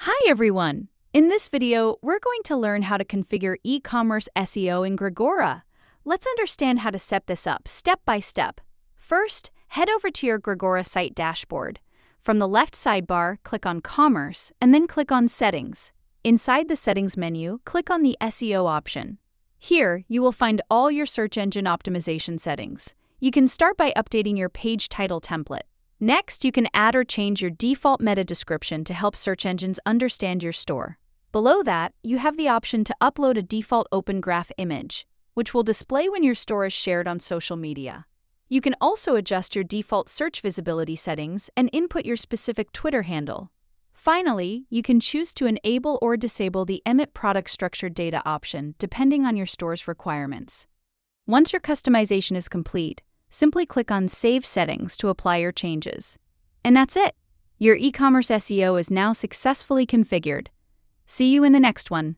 Hi everyone! In this video, we're going to learn how to configure e-commerce SEO in Grigora. Let's understand how to set this up step by step. First, head over to your Grigora site dashboard. From the left sidebar, click on Commerce and then click on Settings. Inside the Settings menu, click on the SEO option. Here, you will find all your search engine optimization settings. You can start by updating your page title template. Next, you can add or change your default meta description to help search engines understand your store. Below that, you have the option to upload a default open graph image, which will display when your store is shared on social media. You can also adjust your default search visibility settings and input your specific Twitter handle. Finally, you can choose to enable or disable the Emit product structured data option depending on your store's requirements. Once your customization is complete, simply click on Save Settings to apply your changes. And that's it! Your e-commerce SEO is now successfully configured. See you in the next one.